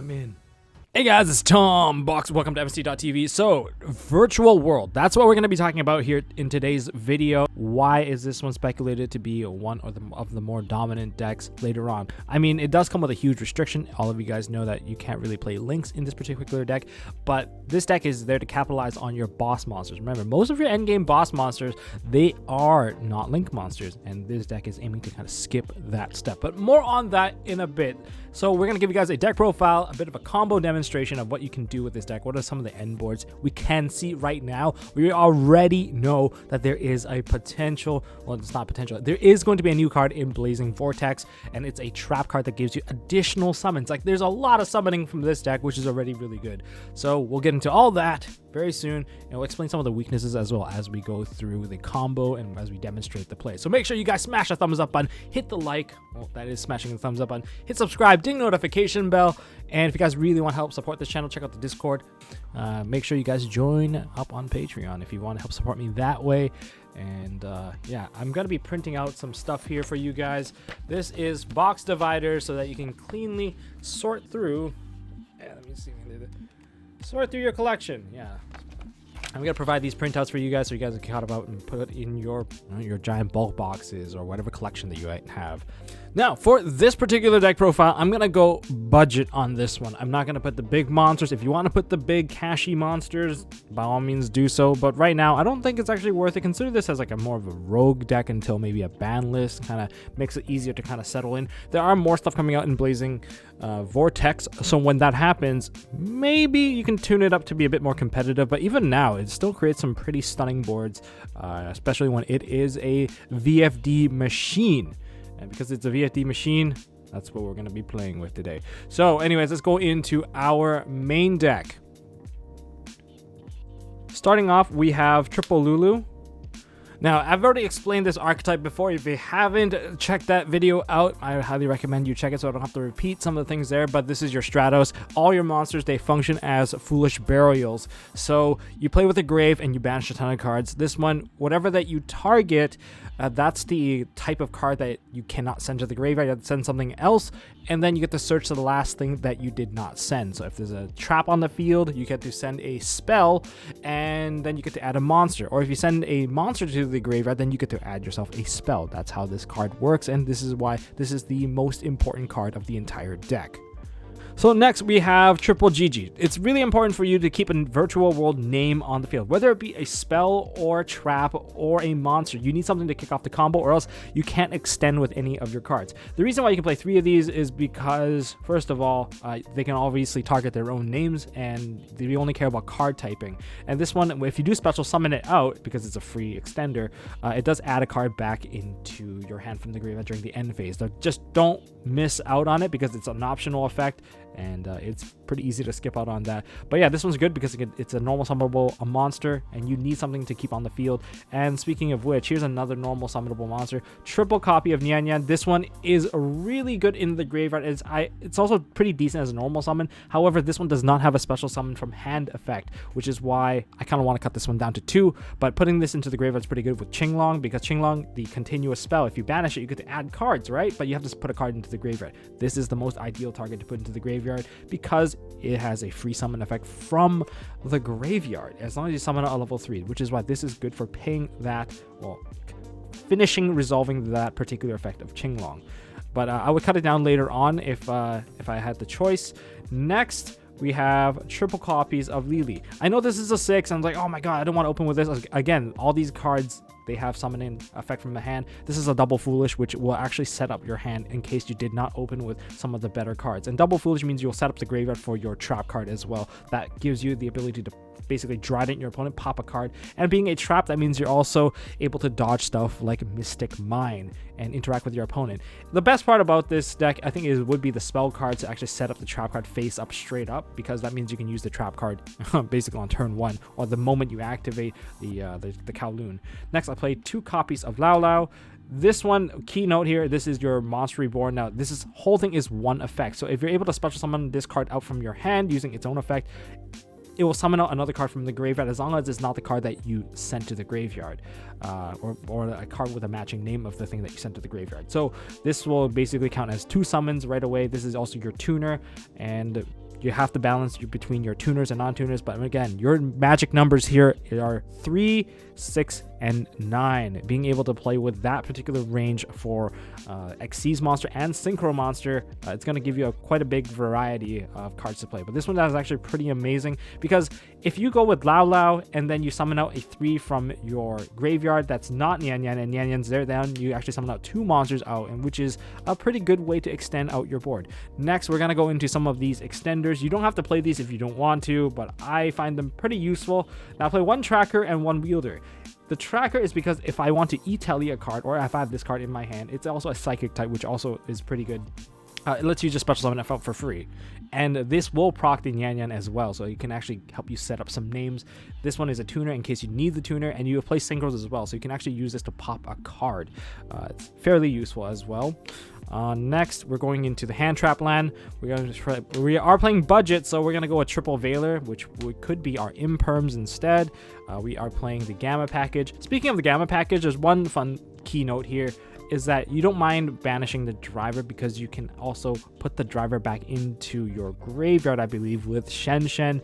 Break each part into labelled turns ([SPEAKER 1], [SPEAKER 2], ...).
[SPEAKER 1] I'm in. Hey guys, it's Tom Box. Welcome to MST.TV. So, virtual world. That's what we're going to be talking about here in today's video. Why is this one speculated to be one of the more dominant decks later on? I mean, it does come with a huge restriction. All of you guys know that you can't really play Links in this particular deck, but this deck is there to capitalize on your boss monsters. Remember, most of your endgame boss monsters, they are not Link monsters, and this deck is aiming to kind of skip that step. But more on that in a bit. So we're going to give you guys a deck profile, a bit of a combo demonstration of what you can do with this deck. What are some of the end boards we can see right now? We already know that there is a potential, well, it's not potential, there is going to be a new card in Blazing Vortex, and it's a trap card that gives you additional summons. Like, there's a lot of summoning from this deck, which is already really good. So we'll get into all that very soon, and we'll explain some of the weaknesses as well as we go through the combo and as we demonstrate the play. So make sure you guys smash the thumbs up button, hit the like, well, that is smashing the thumbs up button, hit subscribe, ding notification bell, and if you guys really want to help support this channel, check out the Discord. Make sure you guys join up on Patreon if you want to help support me that way. And yeah, I'm gonna be printing out some stuff here for you guys. This is box dividers so that you can cleanly sort through. Yeah, let me see. Sort through your collection. Yeah, I'm gonna provide these printouts for you guys so you guys can cut them out and put it in your giant bulk boxes or whatever collection that you might have. Now, for this particular deck profile, I'm gonna go budget on this one. I'm not gonna put the big monsters. If you want to put the big cashy monsters, by all means do so. But right now, I don't think it's actually worth it. Consider this as like a more of a rogue deck until maybe a ban list kind of makes it easier to kind of settle in. There are more stuff coming out in Blazing Vortex, so when that happens, maybe you can tune it up to be a bit more competitive. But even now, it still creates some pretty stunning boards, especially when it is a VFD machine. And because it's a VFD machine, that's what we're going to be playing with today. So anyways, let's go into our main deck. Starting off, we have Triple Lulu. Now, I've already explained this archetype before. If you haven't checked that video out, I highly recommend you check it so I don't have to repeat some of the things there. But this is your Stratos. All your monsters, they function as foolish burials. So you play with a grave and you banish a ton of cards. This one, whatever that you target, that's the type of card that you cannot send to the graveyard. You have to send something else, and then you get to search to the last thing that you did not send. So if there's a trap on the field, you get to send a spell, and then you get to add a monster. Or if you send a monster to the graveyard, then you get to add yourself a spell. That's how this card works, and this is why this is the most important card of the entire deck. So next we have Triple GG. It's really important for you to keep a virtual world name on the field, whether it be a spell or trap or a monster. You need something to kick off the combo, or else you can't extend with any of your cards. The reason why you can play 3 of these is because, first of all, they can obviously target their own names, and they only care about card typing. And this one, if you do special summon it out, because it's a free extender, it does add a card back into your hand from the graveyard during the end phase. So just don't miss out on it because it's an optional effect, and it's pretty easy to skip out on that. But yeah, this one's good because it's a normal summonable a monster, and you need something to keep on the field. And speaking of which, here's another normal summonable monster, triple copy of Nyan Nyan. This one is really good in the graveyard. It's also pretty decent as a normal summon. However, this one does not have a special summon from hand effect, which is why I kind of want to cut this one down to 2. But putting this into the graveyard is pretty good with Qinglong, because Qinglong, the continuous spell, if you banish it, you get to add cards, right? But you have to put a card into the graveyard. This is the most ideal target to put into the graveyard because it has a free summon effect from the graveyard as long as you summon it at level 3, which is why this is good for paying that, well, resolving that particular effect of Qinglong. But I would cut it down later on if I had the choice. Next, we have triple copies of Lily. I know this is a 6. I'm like, oh my god, I don't want to open with this. Again, all these cards, they have summoning effect from the hand. This is a double foolish, which will actually set up your hand in case you did not open with some of the better cards. And double foolish means you'll set up the graveyard for your trap card as well. That gives you the ability to basically dryden your opponent, pop a card. And being a trap, that means you're also able to dodge stuff like Mystic Mine and interact with your opponent. The best part about this deck, I think, would be the spell cards to actually set up the trap card face up straight up, because that means you can use the trap card basically on turn 1 or the moment you activate the Kowloon. Next, I played 2 copies of Lao Lao. This one, keynote here, this is your Monster Reborn. Now, whole thing is 1 effect. So if you're able to special summon this card out from your hand using its own effect, it will summon out another card from the graveyard as long as it's not the card that you sent to the graveyard, or a card with a matching name of the thing that you sent to the graveyard. So this will basically count as 2 summons right away. This is also your tuner, and You have to balance between your tuners and non-tuners, but again, your magic numbers here are 3, 6, and 9. Being able to play with that particular range for Xyz monster and Synchro monster, it's going to give you quite a big variety of cards to play. But this one is actually pretty amazing, because if you go with Lao Lao and then you summon out a 3 from your graveyard that's not Nian Nian, and Nian Nian's there, then you actually summon out 2 monsters out, and which is a pretty good way to extend out your board. Next, we're going to go into some of these extenders. You don't have to play these if you don't want to, but I find them pretty useful. Now I play 1 tracker and 1 wielder. The tracker is because if I want to e-tele a card, or if I have this card in my hand, it's also a psychic type, which also is pretty good. It lets you just special summon it out for free. And this will proc the Nian Nian as well, so it can actually help you set up some names. This one is a tuner in case you need the tuner, and you play synchros as well, so you can actually use this to pop a card. It's fairly useful as well. Next, we're going into the hand trap land. We are playing budget, so we're going to go with triple Veiler, which could be our imperms instead. We are playing the Gamma package. Speaking of the Gamma package, there's one fun keynote here, is that you don't mind banishing the driver, because you can also put the driver back into your graveyard, I believe, with Shen Shen.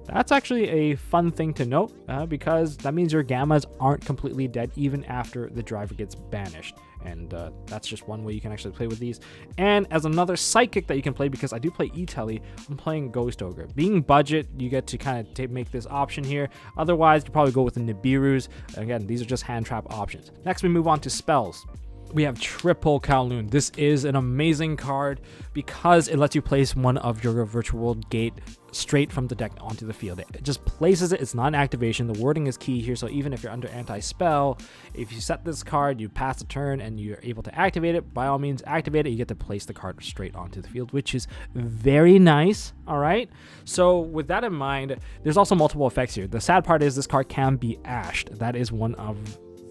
[SPEAKER 1] That's actually a fun thing to note, because that means your Gammas aren't completely dead even after the driver gets banished. And that's just one way you can actually play with these. And as another psychic that you can play, because I do play e-tele, I'm playing Ghost Ogre. Being budget, you get to kind of make this option here. Otherwise, you probably go with the Nibiru's. Again, these are just hand trap options. Next, we move on to spells. We have triple Kowloon. This is an amazing card because it lets you place one of your virtual world gate straight from the deck onto the field. It just places it. It's not an activation. The wording is key here, so even if you're under anti-spell, if you set this card, you pass the turn and you're able to activate it, by all means activate it. You get to place the card straight onto the field, which is very nice. All right, so with that in mind, there's also multiple effects here. The sad part is this card can be ashed. That is one of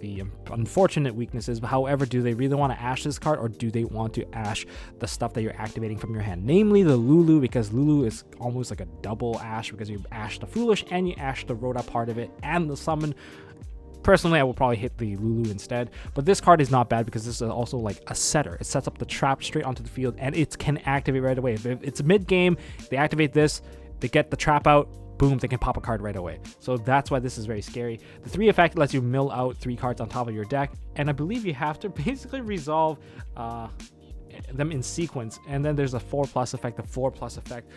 [SPEAKER 1] the unfortunate weaknesses. However, do they really want to ash this card, or do they want to ash the stuff that you're activating from your hand, namely the Lulu, because Lulu is almost like a double ash, because you ash the Foolish and you ash the Rhoda part of it and the summon. Personally, I will probably hit the Lulu instead, but this card is not bad because this is also like a setter. It sets up the trap straight onto the field, and it can activate right away. If it's mid-game, they activate this, they get the trap out, boom, they can pop a card right away. So that's why this is very scary. The 3 effect lets you mill out 3 cards on top of your deck, and I believe you have to basically resolve them in sequence. And then there's a 4+ effect, the 4+ effect.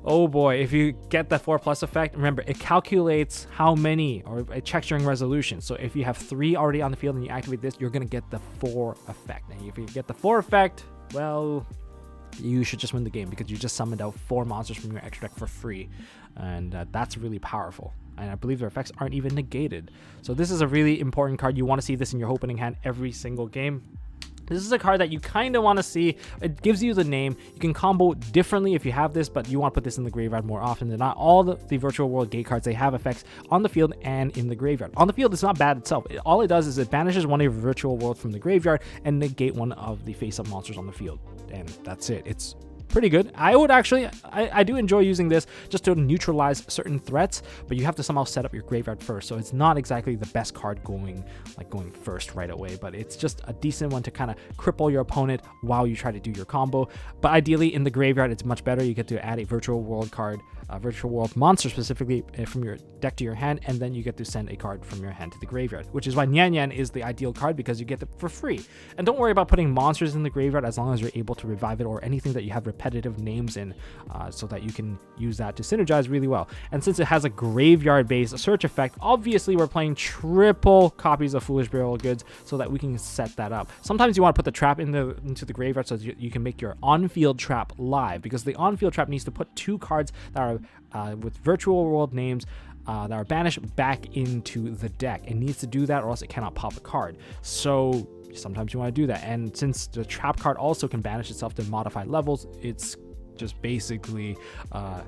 [SPEAKER 1] Oh boy, if you get the 4+ effect, remember, it calculates how many, or it checks during resolution. So if you have 3 already on the field and you activate this, you're going to get the 4 effect. And if you get the 4 effect, well, you should just win the game, because you just summoned out 4 monsters from your extra deck for free, and that's really powerful. And I believe their effects aren't even negated. So this is a really important card. You want to see this in your opening hand every single game. This is a card that you kind of want to see. It gives you the name. You can combo differently if you have this, but you want to put this in the graveyard more often than not. All the virtual world gate cards, they have effects on the field and in the graveyard. On the field, it's not bad itself. All it does is it banishes one of your virtual world from the graveyard and negate one of the face-up monsters on the field. And that's it. It's pretty good. I would actually, I do enjoy using this just to neutralize certain threats, but you have to somehow set up your graveyard first, so it's not exactly the best card going first right away, but it's just a decent one to kind of cripple your opponent while you try to do your combo. But ideally in the graveyard, it's much better. You get to add a virtual world card, a virtual world monster specifically from your deck to your hand, and then you get to send a card from your hand to the graveyard, which is why Nian Nian is the ideal card, because you get it for free. And don't worry about putting monsters in the graveyard as long as you're able to revive it, or anything that you have repetitive names in, so that you can use that to synergize really well. And since it has a graveyard based search effect, obviously we're playing triple copies of Foolish Burial Goods so that we can set that up. Sometimes you want to put the trap into the graveyard so that you can make your on-field trap live, because the on-field trap needs to put 2 cards that are with virtual world names that are banished back into the deck. It needs to do that, or else it cannot pop a card. So sometimes you want to do that. And since the trap card also can banish itself to modified levels, it's just basically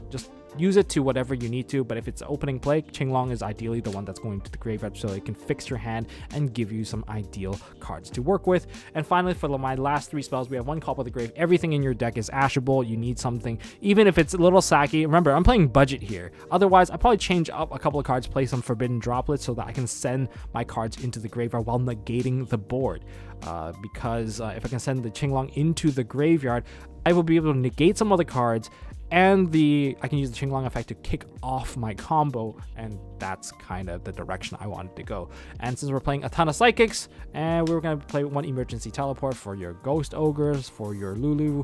[SPEAKER 1] just use it to whatever you need to. But if it's opening play, Qinglong is ideally the one that's going to the graveyard, so it can fix your hand and give you some ideal cards to work with. And finally, for my last 3 spells, we have 1 Call of the Grave. Everything in your deck is ashable. You need something, even if it's a little sacky. Remember, I'm playing budget here. Otherwise, I probably change up a couple of cards, play some Forbidden Droplets so that I can send my cards into the graveyard while negating the board. Because if I can send the Qinglong into the graveyard, I will be able to negate some other cards, and I can use the Qinglong effect to kick off my combo, and that's kind of the direction I wanted to go. And since we're playing a ton of psychics, and we're going to play one emergency teleport for your ghost ogres, for your Lulu,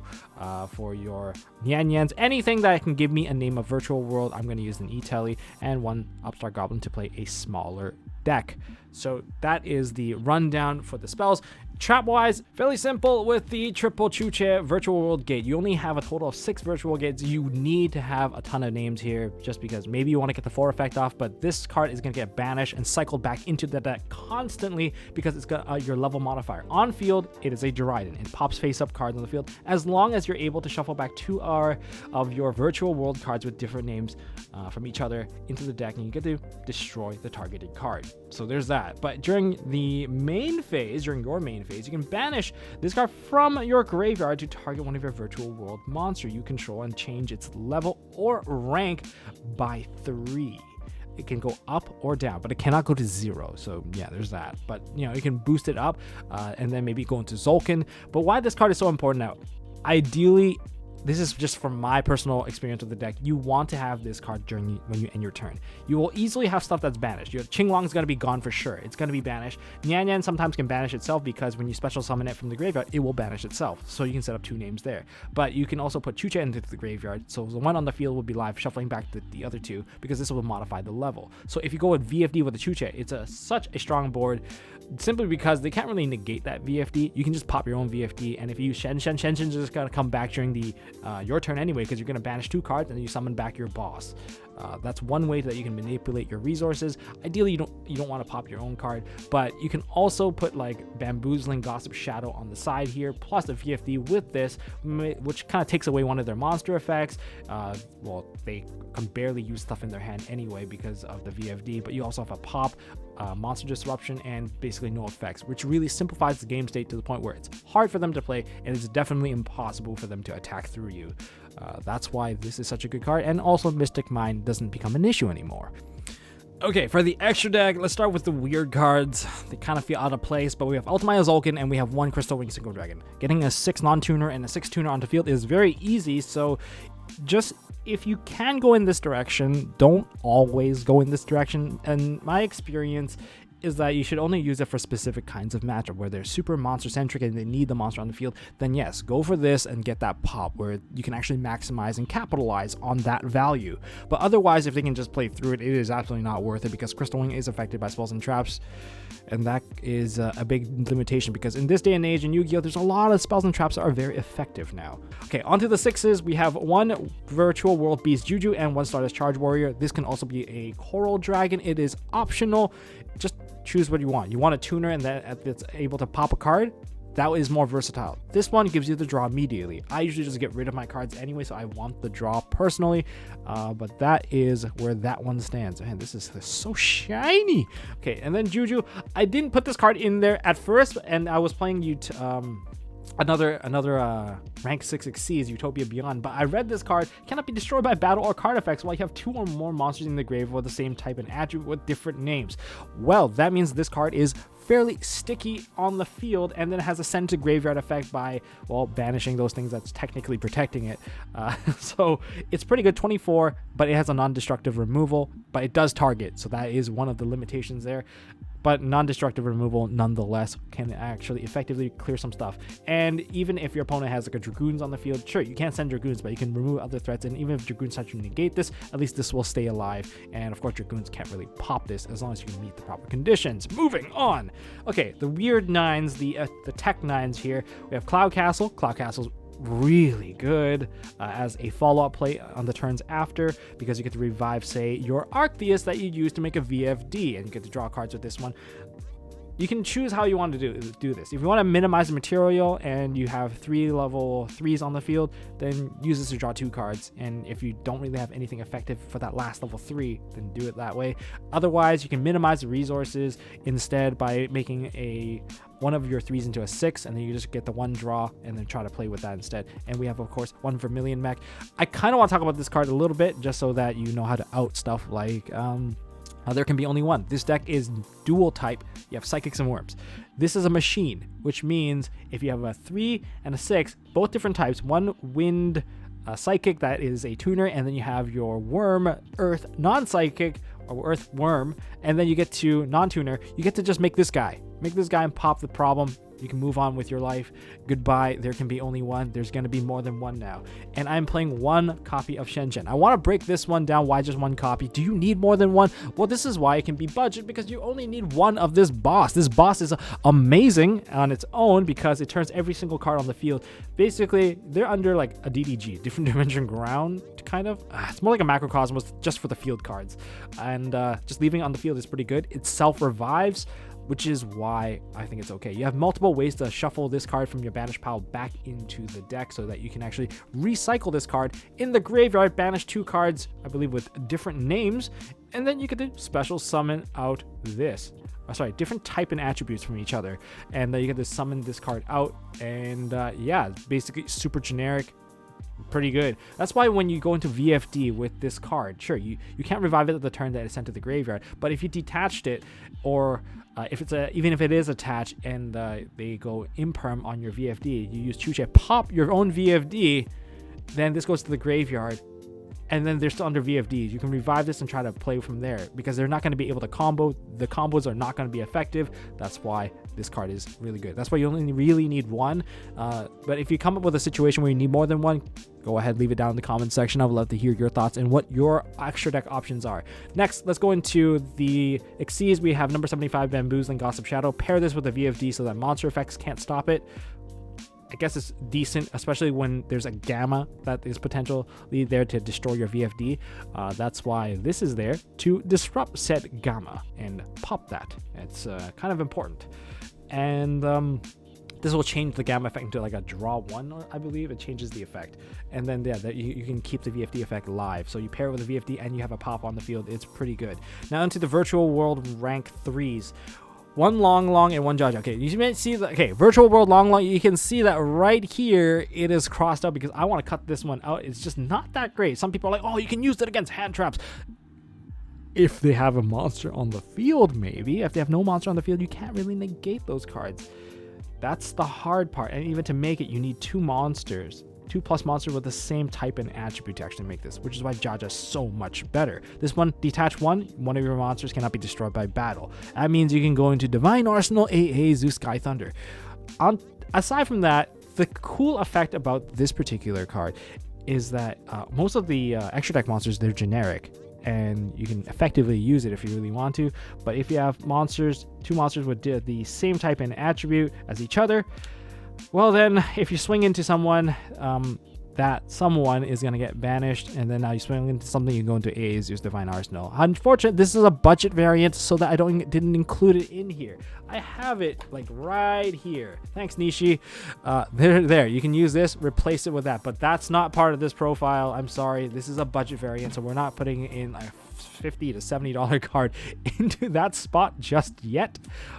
[SPEAKER 1] for your Nyan-Yans, anything that can give me a name of virtual world, I'm going to use an E-Telly and one Upstart Goblin to play a smaller deck. So that is the rundown for the spells. Trap wise, fairly simple with the triple Chuche virtual world gate. You only have a total of 6 virtual gates. You need to have a ton of names here just because maybe you want to get the 4 effect off, but this card is going to get banished and cycled back into the deck constantly because it's got your level modifier. On field, it is a Dryden. It pops face up cards on the field as long as you're able to shuffle back 2 of your virtual world cards with different names from each other into the deck, and you get to destroy the targeted card. So there's that. But during the main phase, during your main phase, you can banish this card from your graveyard to target one of your virtual world monster you control and change its level or rank by 3. It can go up or down, but it cannot go to 0. So yeah, there's that. But you know, you can boost it up and then maybe go into Zolkin. But why this card is so important now, ideally, this is just from my personal experience with the deck, you want to have this card when you end your turn. You will easily have stuff that's banished. Your Qinglong is going to be gone for sure. It's going to be banished. Nyan-Yan sometimes can banish itself because when you special summon it from the graveyard, it will banish itself. So you can set up 2 names there. But you can also put Chuche into the graveyard. So the one on the field will be live, shuffling back the other 2 because this will modify the level. So if you go with VFD with the Chuche, it's such a strong board simply because they can't really negate that VFD. You can just pop your own VFD, and if you use Shen's just going to come back during the your turn anyway because you're going to banish 2 cards and then you summon back your boss. That's one way that you can manipulate your resources. Ideally, you don't want to pop your own card, but you can also put like Bamboozling Gossip Shadow on the side here, plus a VFD with this, which kind of takes away one of their monster effects. Well, they can barely use stuff in their hand anyway because of the VFD, but you also have a pop, monster disruption, and basically no effects, which really simplifies the game state to the point where it's hard for them to play and it's definitely impossible for them to attack through you. That's why this is such a good card, and also Mystic Mind doesn't become an issue anymore. Okay, for the extra deck, let's start with the weird cards. They kind of feel out of place, but we have Ultimate Zolkin and we have 1 Crystal Wing Synchro Dragon. Getting a 6 non-tuner and a 6 tuner onto field is very easy, so just if you can go in this direction, don't always go in this direction. And my experience is that you should only use it for specific kinds of matchup where they're super monster centric and they need the monster on the field. Then yes, go for this and get that pop where you can actually maximize and capitalize on that value. But otherwise, if they can just play through it, it is absolutely not worth it because Crystal Wing is affected by spells and traps, and that is a big limitation because in this day and age in Yu-Gi-Oh, there's a lot of spells and traps that are very effective now. Okay, onto the 6s. We have 1 Virtual World Beast Juju and 1 Stardust Charge Warrior. This can also be a Coral Dragon. It is optional. Just choose what you want. You want a tuner and that's able to pop a card? That is more versatile. This one gives you the draw immediately. I usually just get rid of my cards anyway, so I want the draw personally. But that is where that one stands. Man, this is so shiny. Okay, and then Juju. I didn't put this card in there at first, and I was playing another rank 6 Exceeds Utopia Beyond, but I read this card cannot be destroyed by battle or card effects while you have 2 or more monsters in the grave with the same type and attribute with different names. Well, that means this card is fairly sticky on the field and then has a send to graveyard effect by, well, banishing those things that's technically protecting it. So it's pretty good, 24, but it has a non-destructive removal, but it does target, so that is one of the limitations there. But non-destructive removal nonetheless can actually effectively clear some stuff. And even if your opponent has like a Dragoons on the field, sure, you can't send Dragoons, but you can remove other threats. And even if Dragoons try to negate this, at least this will stay alive. And of course, Dragoons can't really pop this as long as you meet the proper conditions. Moving on. Okay, the weird 9s, the tech 9s here. We have Cloud Castle. Cloud Castle's really good as a follow-up play on the turns after because you get to revive, say, your Arceus that you use to make a VFD, and you get to draw cards with this one. You can choose how you want to do this. If you want to minimize the material and you have 3 level 3s on the field, then use this to draw 2 cards. And if you don't really have anything effective for that last level 3, then do it that way. Otherwise, you can minimize the resources instead by making one of your 3s into a 6, and then you just get the 1 draw and then try to play with that instead. And we have, of course, 1 Vermilion Mech. I kind of want to talk about this card a little bit just so that you know how to out stuff like there can be only 1. This deck is dual type. You have Psychics and Worms. This is a machine, which means if you have a 3 and a 6, both different types, 1 wind Psychic, that is a tuner, and then you have your Worm Earth non-psychic, or Earth Worm, and then you get to non-tuner. You get to just make this guy and pop the problem. You can move on with your life. Goodbye. There can be only one. There's going to be more than one now. And I'm playing one copy of Shenzhen. I want to break this one down. Why just one copy? Do you need more than one? Well, this is why it can be budget, because you only need one of this boss. This boss is amazing on its own because it turns every single card on the field. Basically, they're under like a DDG, different dimension ground, kind of. It's more like a macrocosmos just for the field cards. And just leaving it on the field is pretty good. It self-revives, which is why I think it's okay. You have multiple ways to shuffle this card from your banish pile back into the deck so that you can actually recycle this card in the graveyard, banish 2 cards, I believe with different names, and then you could do special summon out this. Different type and attributes from each other, and then you get to summon this card out, and yeah, basically super generic. Pretty good. That's why when you go into VFD with this card, sure, you can't revive it at the turn that it's sent to the graveyard, but if you detached it, or if it's even if it is attached and they go imperm on your VFD, you use Chuche, pop your own VFD, then this goes to the graveyard, and then they're still under VFDs. You can revive this and try to play from there because they're not going to be able to combo. The combos are not going to be effective. That's why this card is really good. That's why you only really need one. But if you come up with a situation where you need more than one, go ahead, leave it down in the comment section. I would love to hear your thoughts and what your extra deck options are. Next, let's go into the Xyz. We have number 75, Bamboozling Gossip Shadow. Pair this with a VFD so that monster effects can't stop it. I guess it's decent, especially when there's a gamma that is potentially there to destroy your VFD. That's why this is there to disrupt said gamma and pop that. It's kind of important. And this will change the gamma effect into like a draw 1, I believe. It changes the effect. And then yeah, you can keep the VFD effect live. So you pair it with a VFD and you have a pop on the field. It's pretty good. Now into the virtual world rank 3s. One long, and one Jaja. Okay, you may see that. Okay, virtual world long. You can see that right here. It is crossed out because I want to cut this one out. It's just not that great. Some people are like, oh, you can use it against hand traps. If they have a monster on the field, maybe. If they have no monster on the field, you can't really negate those cards. That's the hard part. And even to make it, you need 2 monsters. 2+ monsters with the same type and attribute to actually make this, which is why Jaja is so much better. This one, detach one of your monsters cannot be destroyed by battle. That means you can go into Divine Arsenal, AA, Zeus, Sky Thunder. Aside from that, the cool effect about this particular card is that most of the extra deck monsters, they're generic, and you can effectively use it if you really want to. But if you have monsters, 2 monsters with the same type and attribute as each other, well then, if you swing into someone, that someone is going to get banished, and then now you swing into something, you go into A's, use Divine Arsenal. Unfortunately, this is a budget variant, so that I didn't include it in here. I have it like right here. Thanks, Nishi. There. You can use this, replace it with that, but that's not part of this profile. I'm sorry. This is a budget variant, so we're not putting in a $50 to $70 card into that spot just yet.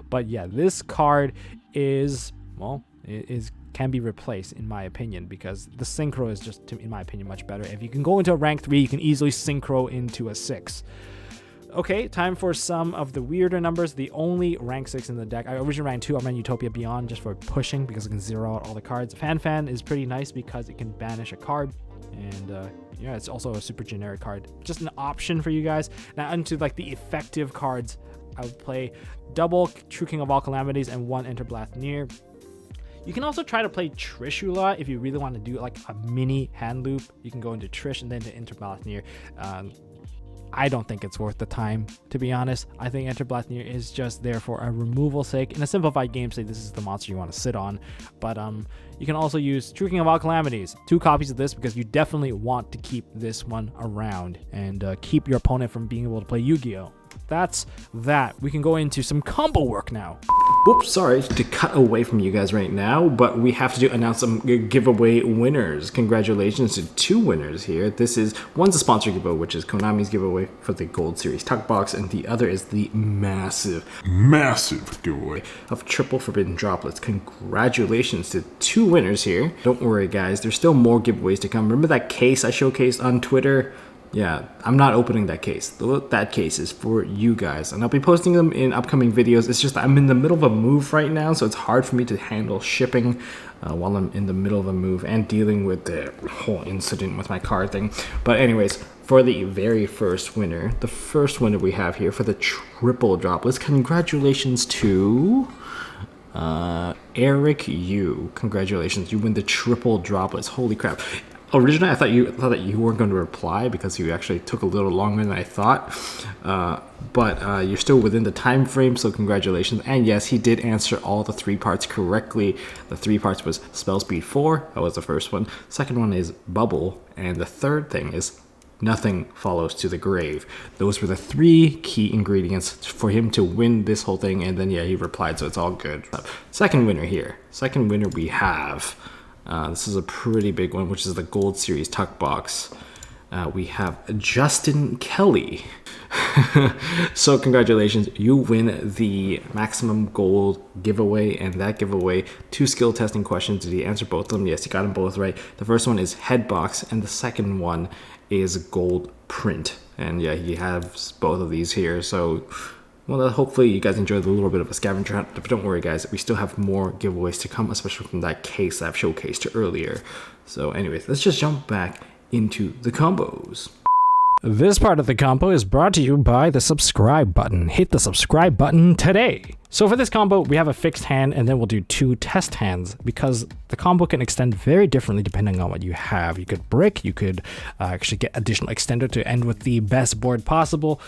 [SPEAKER 1] But yeah, this card is, well, can be replaced in my opinion, because the synchro is just, in my opinion, much better. If you can go into a rank 3, you can easily synchro into a 6. Okay, time for some of the weirder numbers. The only rank 6 in the deck, I originally ran 2. I ran Utopia Beyond just for pushing because it can zero out all the cards. Fan is pretty nice because it can banish a card, and yeah, it's also a super generic card. Just an option for you guys. Now into like the effective cards, I would play double True King of All Calamities and 1 Enter Blathneer. You can also try to play Trishula if you really want to do like a mini hand loop. You can go into Trish and then to Enter Blathneer. I don't think it's worth the time, to be honest. I think Enter Blathneer is just there for a removal sake. In a simplified game, say this is the monster you want to sit on. But you can also use True King of All Calamities. 2 copies of this because you definitely want to keep this one around and keep your opponent from being able to play Yu-Gi-Oh! That's that. We can go into some combo work now. Whoops, sorry to cut away from you guys right now, but we have to announce some giveaway winners. Congratulations to 2 winners here. This is, one's a sponsored giveaway, which is Konami's giveaway for the Gold Series Tuck Box, and the other is the massive giveaway of Triple Forbidden Droplets. Congratulations to 2 winners here. Don't worry guys, there's still more giveaways to come. Remember that case I showcased on Twitter? Yeah, I'm not opening that case. That case is for you guys, and I'll be posting them in upcoming videos. It's just I'm in the middle of a move right now, so it's hard for me to handle shipping while I'm in the middle of a move and dealing with the whole incident with my card thing. But anyways, for the very first winner, the first winner we have here for the triple droplets, congratulations to Eric Yu. Congratulations, you win the triple droplets. Holy crap. Originally, I thought that you weren't going to reply because you actually took a little longer than I thought, but you're still within the time frame, so congratulations. And yes, he did answer all the 3 parts correctly. The 3 parts was spell speed 4, that was the first one. Second one is bubble, and the third thing is nothing follows to the grave. Those were the 3 key ingredients for him to win this whole thing, and then yeah, he replied, so it's all good. Second winner here. Second winner we have. This is a pretty big one, which is the Gold Series Tuck Box. We have Justin Kelly. So congratulations, you win the maximum gold giveaway, and that giveaway 2 skill testing questions. Did he answer both of them? Yes, he got them both right. The first one is head box, and the second one is gold print. And yeah, he has both of these here. So well, hopefully you guys enjoyed a little bit of a scavenger hunt, but don't worry guys, we still have more giveaways to come, especially from that case that I've showcased earlier. So anyways, let's just jump back into the combos. This part of the combo is brought to you by the subscribe button. Hit the subscribe button today. So for this combo, we have a fixed hand, and then we'll do 2 test hands because the combo can extend very differently depending on what you have. You could brick, you could actually get additional extender to end with the best board possible.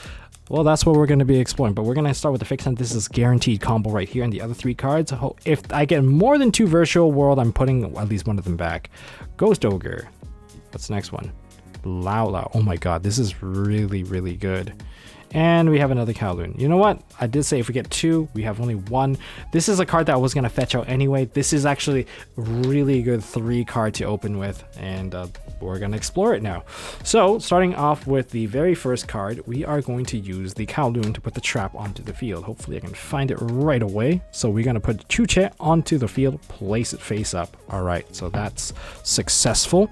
[SPEAKER 1] Well, that's what we're going to be exploring, but we're going to start with the fixed hand. This is guaranteed combo right here, and the other 3 cards. If I get more than 2 virtual world, I'm putting at least one of them back. Ghost Ogre. What's the next one? Lao Lao. Oh my god, this is really, really good. And we have another Kowloon. You know what? I did say if we get 2, we have only 1. This is a card that I was going to fetch out anyway. This is actually really good 3 card to open with, and we're going to explore it now. So, starting off with the very first card, we are going to use the Kowloon to put the trap onto the field. Hopefully I can find it right away. So we're going to put Chuche onto the field, place it face up. Alright, so that's successful.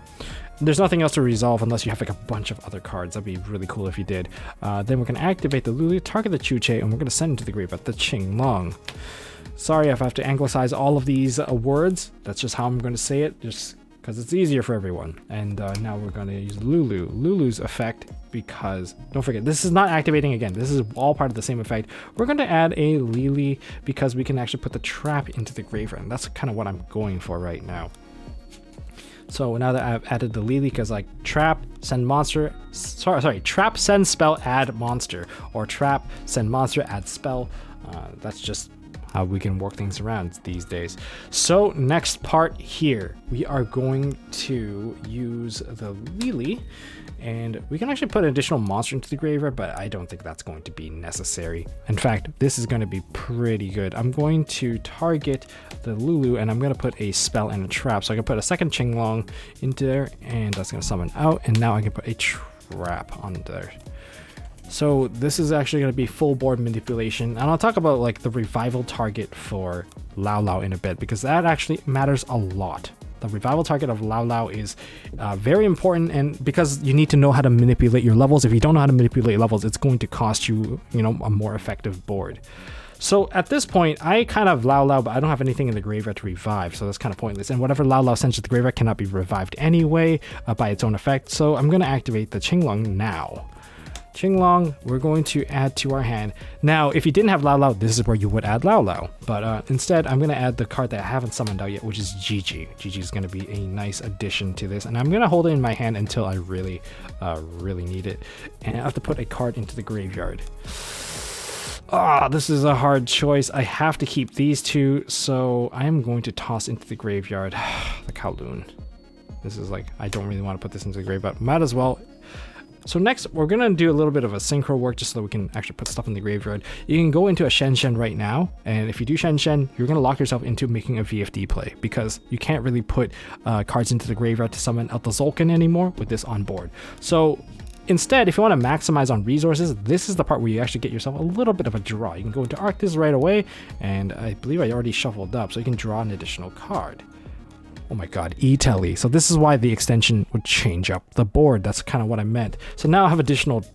[SPEAKER 1] There's nothing else to resolve unless you have like a bunch of other cards. That'd be really cool if you did. Then we're going to activate the Lulu, target the Chuche, and we're going to send into the grave at the Qinglong. Sorry if I have to anglicize all of these words. That's just how I'm going to say it, just because it's easier for everyone. And now we're going to use Lulu. Lulu's effect, because don't forget, this is not activating again. This is all part of the same effect. We're going to add a Lily because we can actually put the trap into the graveyard. And that's kind of what I'm going for right now. So now that I've added the Lily, because like trap, send monster, trap, send spell, add monster, or trap, send monster, add spell. That's just how we can work things around these days. So next part here, we are going to use the Lily, and we can actually put an additional monster into the graveyard, but I don't think that's going to be necessary. In fact, this is going to be pretty good. I'm going to target the Lulu, and I'm going to put a spell and a trap. So I can put a second Qinglong into there, and that's going to summon out, and now I can put a trap on there. So this is actually going to be full board manipulation, and I'll talk about like the revival target for Lao Lao in a bit, because that actually matters a lot. The revival target of Lao Lao is very important, and because you need to know how to manipulate your levels. If you don't know how to manipulate levels, it's going to cost you, you know, a more effective board. So at this point, I kind of Lao Lao, but I don't have anything in the graveyard to revive, so that's kind of pointless. And whatever Lao Lao sends to the graveyard cannot be revived anyway by its own effect. So I'm going to activate the Qinglong now. Qinglong, we're going to add to our hand. Now, if you didn't have Lao Lao, this is where you would add Lao Lao. But instead, I'm going to add the card that I haven't summoned out yet, which is Gigi. Gigi is going to be a nice addition to this. And I'm going to hold it in my hand until I really need it. And I have to put a card into the graveyard. This is a hard choice. I have to keep these 2, so I am going to toss into the graveyard the Kowloon. This is like, I don't really want to put this into the graveyard, but might as well. So next, we're going to do a little bit of a synchro work just so that we can actually put stuff in the graveyard. You can go into a Shen Shen right now, and if you do Shen Shen, you're going to lock yourself into making a VFD play, because you can't really put cards into the graveyard to summon out the Zolkin anymore with this on board. So instead, if you want to maximize on resources, this is the part where you actually get yourself a little bit of a draw. You can go into Arctis right away, and I believe I already shuffled up, so you can draw an additional card. Oh my god, E-Telly. So this is why the extension would change up the board. That's kind of what I meant. So now I have additional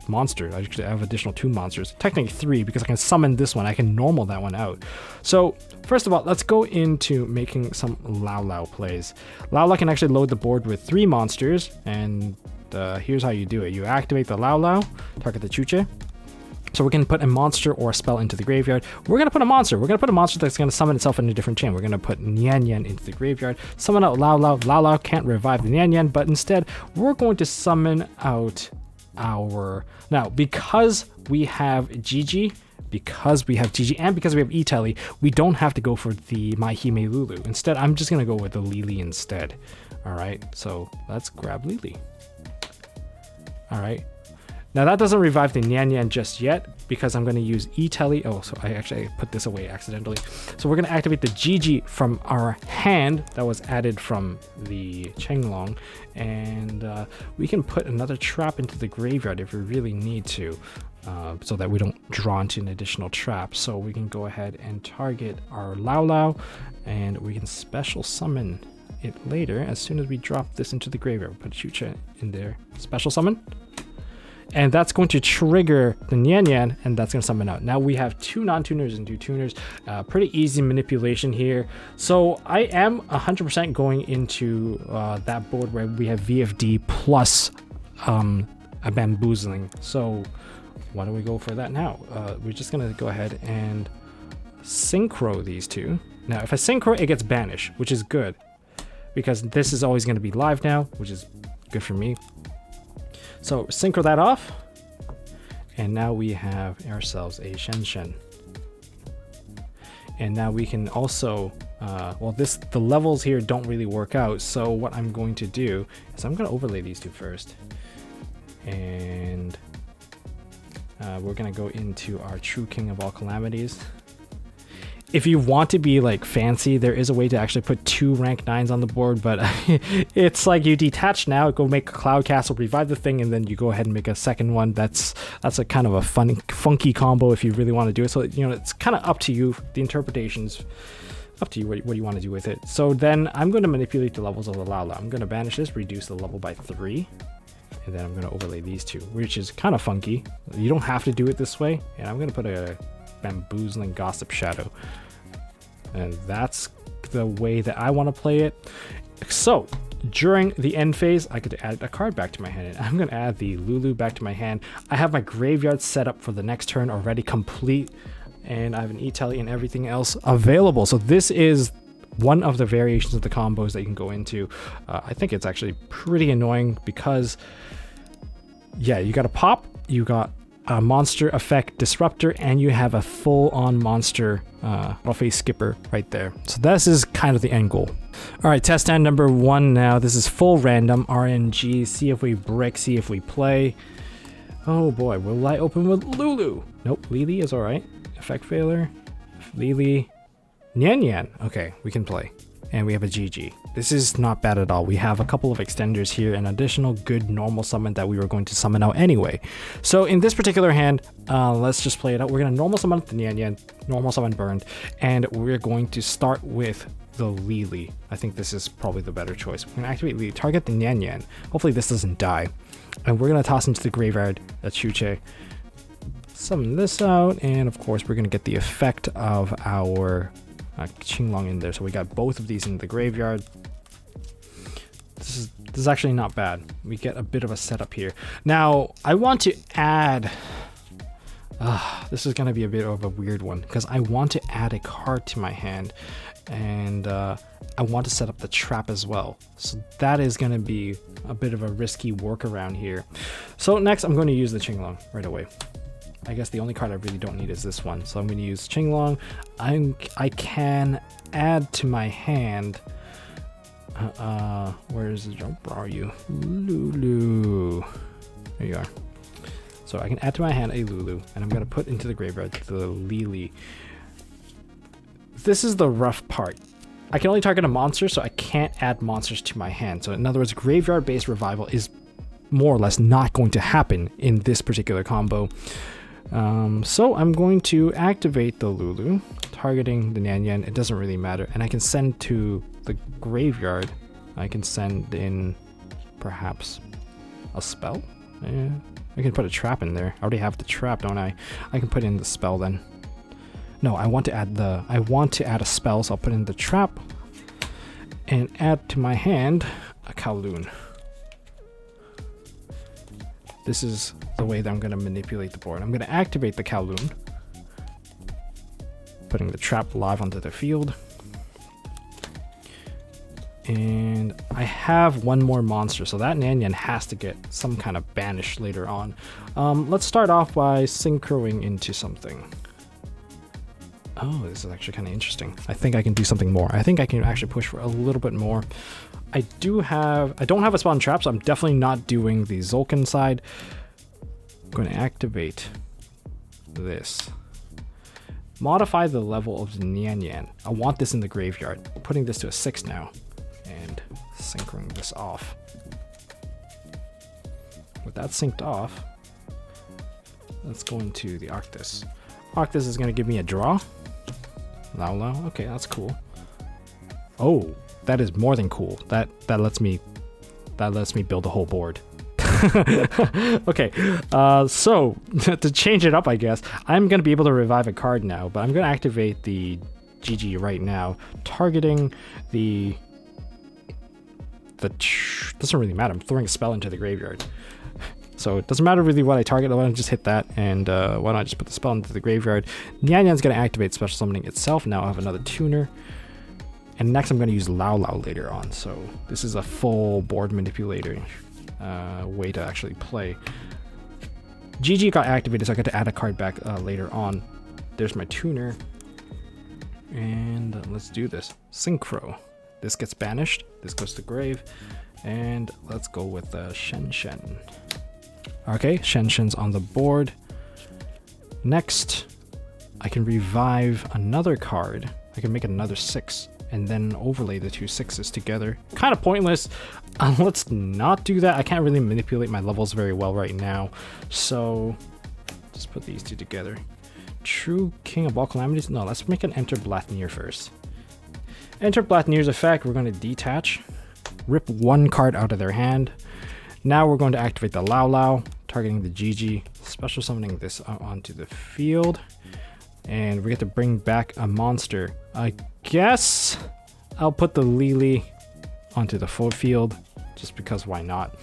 [SPEAKER 1] monster. I actually have additional 2 monsters, technically 3, because I can summon this one. I can normal that one out. So first of all, let's go into making some Lao Lao plays. Lao Lao can actually load the board with 3 monsters, and here's how you do it. You activate the Lao Lao, target the Chuche. So we're going to put a monster or a spell into the graveyard. We're going to put a monster. We're going to put a monster that's going to summon itself in a different chain. We're going to put Nian Yan into the graveyard. Summon out Lao Lao. Lao Lao can't revive the Nian Yan, but instead we're going to summon out our... Now, because we have Gigi, and because we have E-Telly, we don't have to go for the Mahime Lulu. Instead, I'm just going to go with the Lily instead. All right, so let's grab Lily. All right. Now that doesn't revive the Nian Yan just yet because I'm going to use E-Telly. Oh, so I actually put this away accidentally. So we're going to activate the Gigi from our hand that was added from the Chenglong. And we can put another trap into the graveyard if we really need to, so that we don't draw into an additional trap. So we can go ahead and target our Lao Lao, and we can special summon it later as soon as we drop this into the graveyard. Put Chucha in there, special summon. And that's going to trigger the Nian Yan, and that's going to summon out. Now we have 2 non-tuners and 2 tuners. Pretty easy manipulation here. So I am 100% going into that board where we have VFD plus a bamboozling. So why don't we go for that now? We're just going to go ahead and synchro these 2. Now if I synchro, it gets banished, which is good, because this is always going to be live now, which is good for me. So synchro that off, and now we have ourselves a Shen Shen. And now we can also, the levels here don't really work out. So what I'm going to do is I'm going to overlay these 2 first, and we're going to go into our True King of All Calamities. If you want to be like fancy, there is a way to actually put 2 rank 9s on the board, but it's like you detach now, go make a Cloud Castle, revive the thing, and then you go ahead and make a second one. That's a kind of a funky combo if you really want to do it. So it's kind of up to you. The interpretation's up to you what you want to do with it. So then I'm going to manipulate the levels of the Lao Lao. I'm going to banish this, reduce the level by 3, and then I'm going to overlay these 2, which is kind of funky. You don't have to do it this way, and I'm going to put a Bamboozling Gossip Shadow, and that's the way that I want to play it. So during the end phase, I could add a card back to my hand, and I'm going to add the Lulu back to my hand. I have my graveyard set up for the next turn already complete, and I have an E-Telly and everything else available. So this is one of the variations of the combos that you can go into. I think it's actually pretty annoying because, yeah, you got a pop, you got a monster effect disruptor, and you have a full-on monster face skipper right there. So this is kind of the end goal. All right, test stand number 1 now. This is full random RNG. See if we break, see if we play. Oh boy, will I open with Lulu? Nope, Lily is all right. Effect failure, Lily, Nian Yan. Okay, we can play. And we have a GG. This is not bad at all. We have a couple of extenders here, an additional good normal summon that we were going to summon out anyway. So in this particular hand, let's just play it out. We're going to normal summon the Nian Yan, normal summon Burned, and we're going to start with the Lily. I think this is probably the better choice. We're going to activate Lily, target the Nian Yan. Hopefully this doesn't die. And we're going to toss into the graveyard a Chuche. Summon this out, and of course we're going to get the effect of our Qinglong in there. So we got both of these in the graveyard. This is actually not bad. We get a bit of a setup here. Now I want to add, this is going to be a bit of a weird one because I want to add a card to my hand, and I want to set up the trap as well. So that is going to be a bit of a risky workaround here. So next I'm going to use the Qinglong right away. I guess the only card I really don't need is this one. So I'm going to use Qinglong. I can add to my hand. Where is the jump? Where are you? Lulu. There you are. So I can add to my hand a Lulu, and I'm going to put into the graveyard the Lily. This is the rough part. I can only target a monster, so I can't add monsters to my hand. So in other words, graveyard-based revival is more or less not going to happen in this particular combo. So I'm going to activate the Lulu, targeting the Nian Yan. It doesn't really matter, and I can send to the graveyard. I can send in perhaps a spell. I can put a trap in there. I already have the trap, don't I? I can put in the spell then. No, I want to add a spell, so I'll put in the trap and add to my hand a Kowloon. This is the way that I'm going to manipulate the board. I'm going to activate the Kowloon, putting the trap live onto the field. And I have one more monster, so that Nyan has to get some kind of banished later on. Let's start off by synchroing into something. Oh, this is actually kind of interesting. I think I can do something more. I think I can actually push for a little bit more. I don't have a spawn trap, so I'm definitely not doing the Zolkin side. I'm going to activate this. Modify the level of the Nyan. I want this in the graveyard. I'm putting this to a 6 now. And synchroning this off. With that synced off, let's go into the Arctis. Arctis is going to give me a draw. Lao. Okay, that's cool. Oh, that is more than cool. That lets me build a whole board. Okay, so to change it up, I guess I'm gonna be able to revive a card now, but I'm gonna activate the GG right now, targeting the doesn't really matter. I'm throwing a spell into the graveyard. So it doesn't matter really what I target. Why don't I just hit that, and why don't I just put the spell into the graveyard. Nyan's going to activate special summoning itself. Now I have another tuner. And next I'm going to use Lao later on. So this is a full board manipulator way to actually play. GG got activated, so I got to add a card back later on. There's my tuner. And let's do this. Synchro. This gets banished. This goes to grave. And let's go with Shen Shen. Okay, Shen Shen's on the board. Next, I can revive another card. I can make another 6 and then overlay the 2 6s together. Kind of pointless. Let's not do that. I can't really manipulate my levels very well right now. So just put these two together. True King of all calamities? No, let's make an Enter Blathnir first. Enter Blathnir's effect, we're going to detach. Rip one card out of their hand. Now we're going to activate the Lao, targeting the GG, special summoning this onto the field. And we get to bring back a monster. I guess I'll put the Lily onto the full field, just because why not?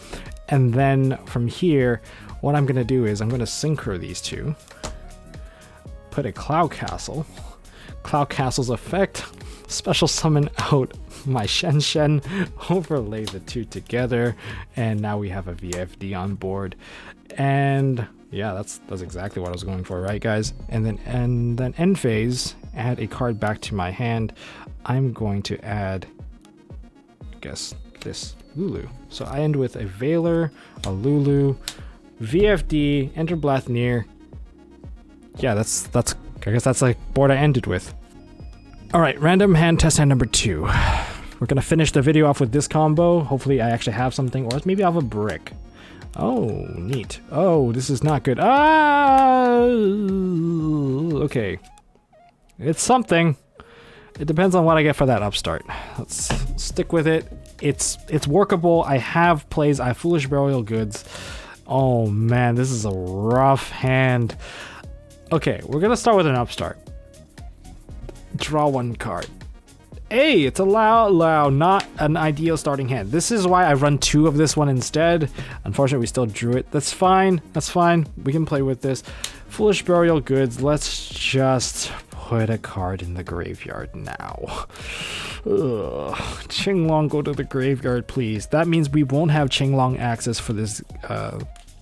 [SPEAKER 1] And then from here, what I'm going to do is I'm going to synchro these two. Put a Cloud Castle. Cloud Castle's effect, special summon out my Shen Shen, overlay the two together, and now we have a VFD on board. And yeah, that's exactly what I was going for, right guys? And then end phase, add a card back to my hand. I'm going to add, guess this, Lulu. So I end with a Veiler, a Lulu, VFD, Enter Blathnir. Yeah, that's I guess that's like board I ended with. All right, random hand test hand number 2. We're gonna finish the video off with this combo. Hopefully I actually have something, or maybe I'll have a brick. Oh, neat. Oh, this is not good. Ah, okay. It's something. It depends on what I get for that upstart. Let's stick with it. It's workable. I have plays. I have Foolish Burial Goods. Oh man, this is a rough hand. Okay, we're gonna start with an upstart. Draw one card. Hey, it's a Lao, not an ideal starting hand. This is why I run 2 of this one instead. Unfortunately, we still drew it. That's fine. That's fine. We can play with this. Foolish Burial Goods. Let's just put a card in the graveyard now. Ugh. Qinglong, go to the graveyard, please. That means we won't have Qinglong access for this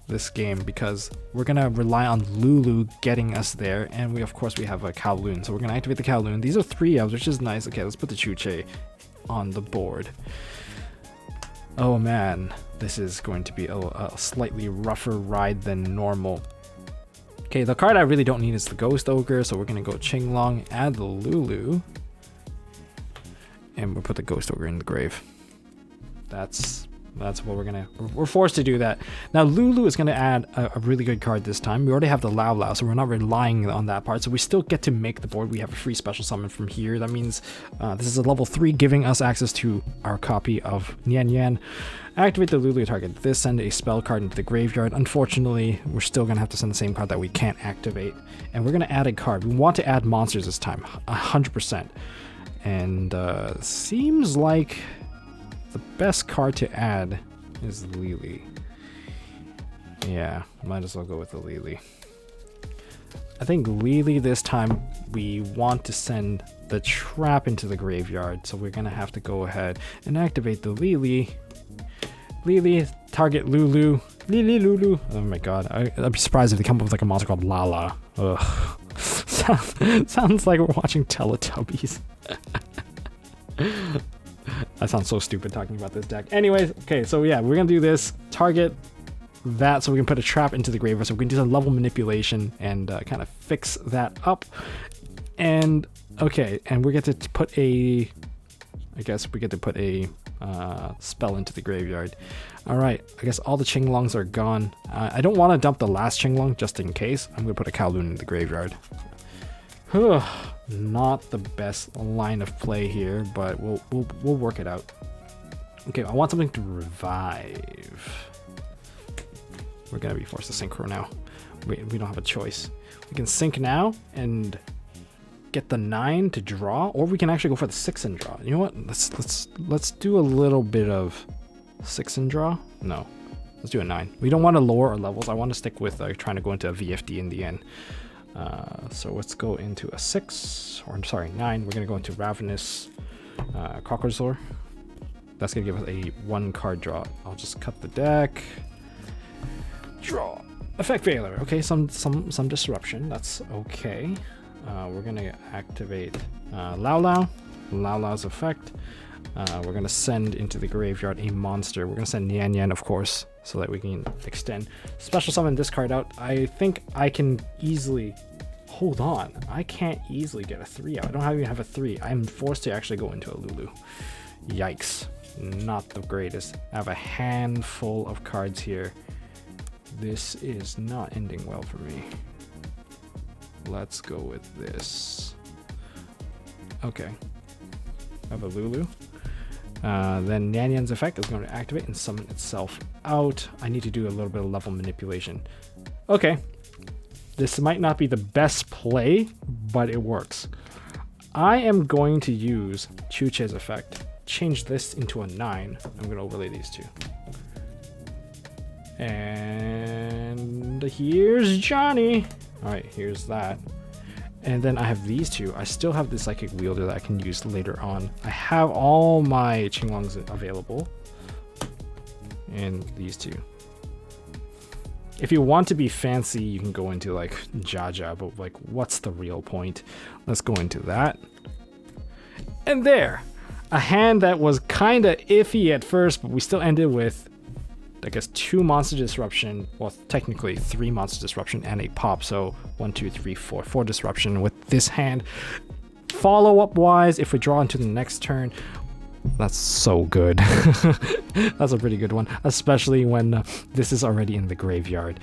[SPEAKER 1] this game, because we're gonna rely on Lulu getting us there, and we of course have a Kowloon, so we're gonna activate the Kowloon. These are 3 elves, which is nice. Okay, let's put the Chuche on the board. Oh man, this is going to be a slightly rougher ride than normal. Okay, the card I really don't need is the Ghost Ogre, so we're gonna go Qinglong, add the Lulu, and we'll put the Ghost Ogre in the grave. That's That's what we're forced to do that. Now Lulu is gonna add a really good card this time. We already have the Lao, so we're not relying on that part. So we still get to make the board. We have a free special summon from here. That means this is a level 3, giving us access to our copy of Nian Yan. Activate the Lulu target this, send a spell card into the graveyard. Unfortunately, we're still gonna have to send the same card that we can't activate. And we're gonna add a card. We want to add monsters this time, 100%. And seems like the best card to add is Lily. Yeah, might as well go with the Lily. I think Lily this time we want to send the trap into the graveyard, so we're gonna have to go ahead and activate the Lily. Lily, target Lulu. Lily Lulu. Oh my god, I'd be surprised if they come up with like a monster called Lala. Ugh. Sounds like we're watching Teletubbies. I sound so stupid talking about this deck. Anyways, okay, so yeah, we're gonna do this. Target that so we can put a trap into the graveyard, so we can do some level manipulation and kind of fix that up. And okay, and we get to put a, I guess we get to put a spell into the graveyard. All right, I guess all the Qinglongs are gone. I don't want to dump the last Qinglong just in case. I'm gonna put a Kowloon in the graveyard. Not the best line of play here, but we'll work it out. Okay, I want something to revive. We're gonna be forced to synchro now. We don't have a choice. We can sync now and get the 9 to draw, or we can actually go for the 6 and draw. You know what? Let's do a little bit of 6 and draw. No, let's do a 9. We don't want to lower our levels. I want to stick with trying to go into a VFD in the end. So let's go into a 6, or I'm sorry, 9. We're gonna go into Ravenous Crocodile. That's gonna give us a 1 card draw. I'll just cut the deck. Draw. Effect failure. Okay, some disruption. That's okay. We're gonna activate Lao Lao's effect. We're gonna send into the graveyard a monster. We're gonna send Nian Yan, of course, so that we can extend. Special summon this card out. I think I can easily. Hold on, I can't easily get a 3 out. I don't even have a 3. I'm forced to actually go into a Lulu. Yikes, not the greatest. I have a handful of cards here. This is not ending well for me. Let's go with this. Okay, I have a Lulu. Then Nian Yan's effect is going to activate and summon itself out. I need to do a little bit of level manipulation. Okay, this might not be the best play, but it works. I am going to use Chuche's effect. Change this into a 9. I'm going to overlay these two. And here's Johnny. All right, here's that. And then I have these two. I still have the Psychic Wielder that I can use later on. I have all my Qinglongs available. And these two. If you want to be fancy, you can go into like Jaja, but like, what's the real point? Let's go into that. And there, a hand that was kind of iffy at first, but we still ended with, I guess, 2 monster disruption. Well, technically 3 monster disruption and a pop. So 1, 2, 3, 4, 4 disruption with this hand. Follow-up wise, if we draw into the next turn, that's so good. That's a pretty good one, especially when this is already in the graveyard.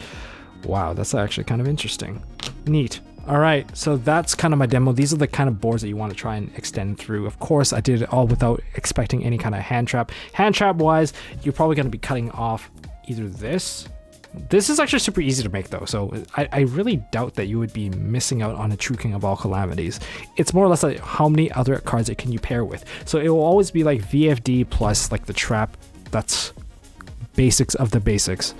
[SPEAKER 1] Wow, that's actually kind of interesting. Neat. All right, so that's kind of my demo. These are the kind of boards that you want to try and extend through. Of course, I did it all without expecting any kind of hand trap. Hand trap wise, you're probably going to be cutting off either this. This is actually super easy to make though, so I really doubt that you would be missing out on a true king of all calamities. It's more or less like how many other cards it can you pair with. So it will always be like VFD plus like the trap. That's basics of the basics.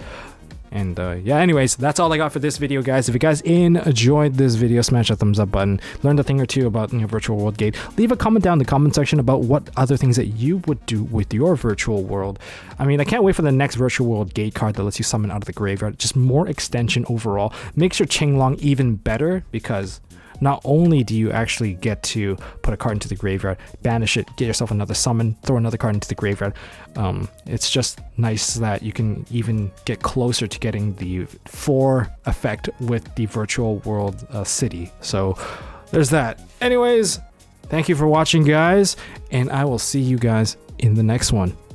[SPEAKER 1] And yeah, anyways, that's all I got for this video, guys. If you guys enjoyed this video, smash that thumbs up button. Learned a thing or two about virtual world gate. Leave a comment down in the comment section about what other things that you would do with your virtual world. I mean, I can't wait for the next virtual world gate card that lets you summon out of the graveyard. Just more extension overall. Makes your Qinglong even better because not only do you actually get to put a card into the graveyard, banish it, get yourself another summon, throw another card into the graveyard. It's just nice that you can even get closer to getting the 4 effect with the virtual world city. So there's that. Anyways, thank you for watching, guys, and I will see you guys in the next one.